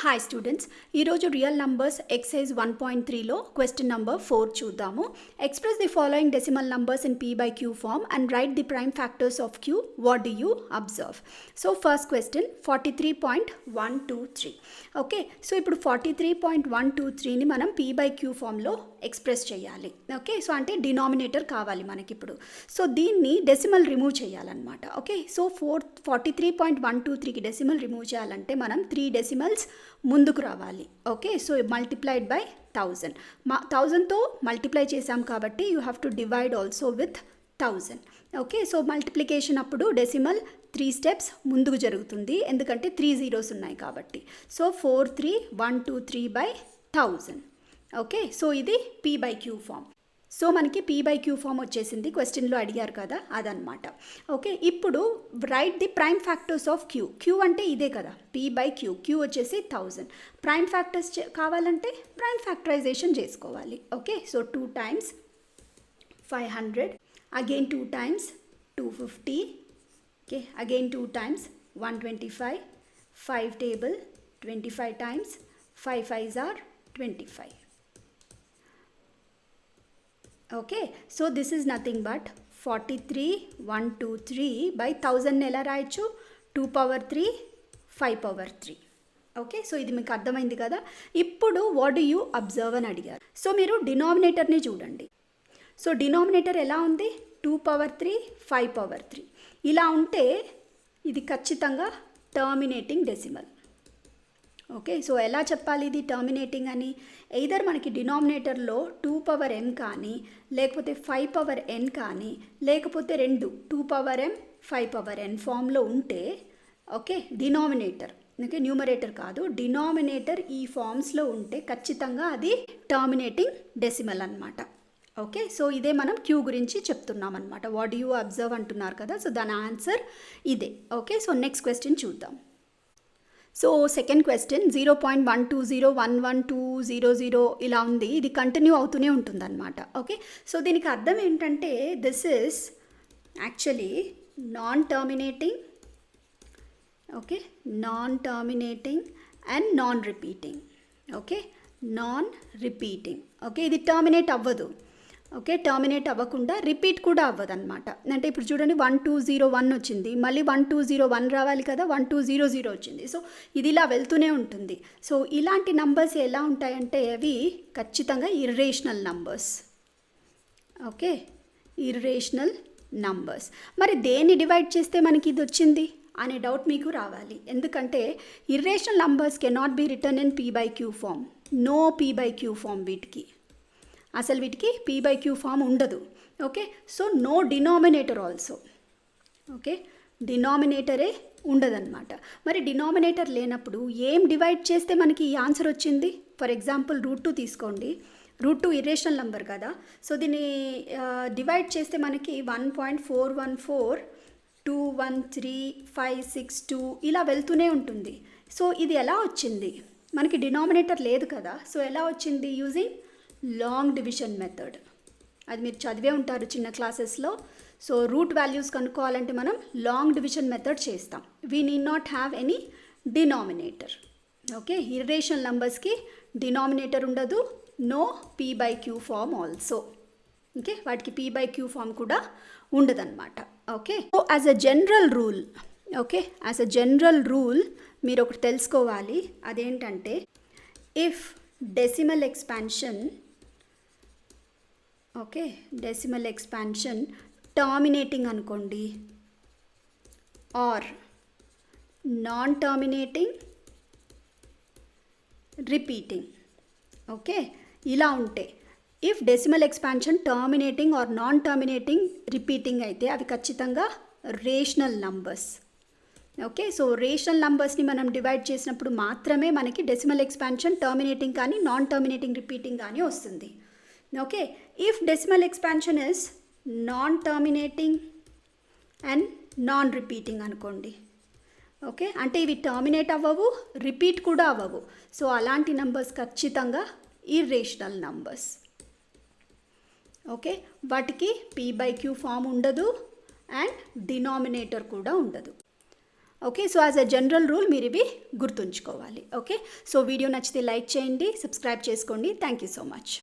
Hi students, ఈరోజు real numbers exercise 1.3లో question number 4 చూద్దాము. Express the following decimal numbers in P by Q form and write the prime factors of Q. What do you observe? So first question 43.123. Okay, so ఇప్పుడు 43.123ని మనం P by Q ఫామ్లో express చేయాలి. Okay, so అంటే denominator కావాలి మనకి ఇప్పుడు. So దీన్ని డెసిమల్ రిమూవ్ చేయాలన్నమాట. ఓకే, సో 43.123కి డెసిమల్ రిమూవ్ చేయాలంటే మనం 3 డెసిమల్స్ ముందుకు రావాలి. Okay, so multiplied by 1000. 1000తో మల్టిప్లై చేసాం కాబట్టి you have to divide also with 1000. Okay, so multiplication అప్పుడు డెసిమల్ 3 స్టెప్స్ ముందుకు జరుగుతుంది, ఎందుకంటే 3 జీరోస్ ఉన్నాయి కాబట్టి. So 43123 by 1000. ఓకే, సో ఇది P by Q form. So మనకి P by Q ఫామ్ వచ్చేసింది, క్వశ్చన్లో అడిగారు కదా అదనమాట. ఓకే, ఇప్పుడు write the prime factors of Q. Q అంటే ఇదే కదా, P by Q. Q వచ్చేసి 1000. ప్రైమ్ ఫ్యాక్టర్స్ కావాలంటే ప్రైమ్ ఫ్యాక్టరైజేషన్ చేసుకోవాలి. Okay, so 2 times 500, again 2 times 250, okay, again 2 times 125, 5 table 25 times 5 5s are 25. Okay, so this is nothing but 43.123 by 1000 ఎలా రాయొచ్చు? 2 power 3, 5 power 3. Okay, so ఇది మీకు అర్థమైంది కదా. ఇప్పుడు వాట్ డు యూ అబ్జర్వ్ అని అడిగారు. సో మీరు డినామినేటర్ని చూడండి. సో డినామినేటర్ ఎలా ఉంది? 2 power 3, 5 power 3. ఇలా ఉంటే ఇది ఖచ్చితంగా టర్మినేటింగ్ డెసిమల్. ఓకే, సో ఎలా చెప్పాలి ఇది టర్మినేటింగ్ అని? ఎయిదర్ మనకి డినామినేటర్లో 2 power m కానీ, లేకపోతే 5 power n కానీ, లేకపోతే 2 power m 5 power n ఫామ్లో ఉంటే, ఓకే, డినామినేటర్, ఓకే, న్యూమరేటర్ కాదు, డినామినేటర్ ఈ ఫామ్స్లో ఉంటే ఖచ్చితంగా అది టర్మినేటింగ్ డెసిమల్ అనమాట. ఓకే, సో ఇదే మనం Q గురించి చెప్తున్నాం అనమాట. వాట్ డు యూ అబ్జర్వ్ అంటున్నారు కదా, సో దాని ఆన్సర్ ఇదే. ఓకే, సో నెక్స్ట్ క్వశ్చన్ చూద్దాం. సో సెకండ్ క్వశ్చన్ 0.120112000 ఇలా ఉంది, ఇది కంటిన్యూ అవుతూనే ఉంటుందన్నమాట. ఓకే, సో దీనికి అర్థం ఏంటంటే this is actually non terminating, okay, non terminating and non repeating. Okay, non repeating. Okay, ఇది టర్మినేట్ అవ్వదు. ఓకే, టర్మినేట్ అవ్వకుండా రిపీట్ కూడా అవ్వదు అనమాట. అంటే ఇప్పుడు చూడండి 1201 వచ్చింది, మళ్ళీ 1201 రావాలి కదా, 1200 వచ్చింది. సో ఇది ఇలా వెళ్తూనే ఉంటుంది. సో ఇలాంటి నంబర్స్ ఎలా ఉంటాయంటే అవి ఖచ్చితంగా irrational numbers. Okay, irrational numbers. మరి దేన్ని డివైడ్ చేస్తే మనకి ఇది వచ్చింది అనే డౌట్ మీకు రావాలి, ఎందుకంటే irrational numbers cannot be return in P by Q form. No P by Q form వీటికి, అసలు వీటికి P by Q ఫామ్ ఉండదు. Okay, so no denominator also. Okay, డినామినేటరే ఉండదన్నమాట. మరి డినామినేటర్ లేనప్పుడు ఏం డివైడ్ చేస్తే మనకి ఈ ఆన్సర్ వచ్చింది? ఫర్ ఎగ్జాంపుల్ √2 తీసుకోండి. √2 ఇర్రేషనల్ నెంబర్ కదా, సో దీన్ని డివైడ్ చేస్తే మనకి 1.414213562 ఇలా వెళ్తూనే ఉంటుంది. సో ఇది ఎలా వచ్చింది? మనకి డినామినేటర్ లేదు కదా, సో ఎలా వచ్చింది? Using long division method. అది మీరు చదివే ఉంటారు చిన్న క్లాసెస్లో. సో రూట్ వాల్యూస్ కనుక్కోవాలంటే మనం లాంగ్ డివిజన్ మెథడ్ చేస్తాం. We need not have any denominator. Okay, irrational నంబర్స్కి డినామినేటర్ ఉండదు, no P by Q form also. Okay, వాటికి P by Q ఫామ్ కూడా ఉండదన్నమాట. Okay, so as a general rule, okay, as a general rule మీరు ఒకటి తెలుసుకోవాలి, అదేంటంటే if decimal expansion, okay, decimal expansion terminating అనుకోండి or non terminating repeating. Okay, ఇలా ఉంటే if decimal expansion terminating or non terminating repeating అయితే అవి ఖచ్చితంగా rational numbers. Okay, so rational నంబర్స్ని మనం డివైడ్ చేసినప్పుడు మాత్రమే మనకి డెసిమల్ ఎక్స్పాన్షన్ టర్మినేటింగ్ కానీ నాన్ టర్మినేటింగ్ రిపీటింగ్ కానీ వస్తుంది. Okay, if decimal expansion is non terminating and non repeating అనుకోండి. ఓకే, అంటే ఇవి టర్మినేట్ అవ్వవు, రిపీట్ కూడా అవ్వవు. సో అలాంటి నంబర్స్ ఖచ్చితంగా ఇర్రేషనల్ నంబర్స్. ఓకే, వాటికి P by Q ఫామ్ ఉండదు అండ్ డినామినేటర్ కూడా ఉండదు. Okay, so as a general rule మీరు ఇవి గుర్తుంచుకోవాలి. ఓకే, సో వీడియో నచ్చితే లైక్ చేయండి, సబ్స్క్రైబ్ చేసుకోండి. Thank you so much.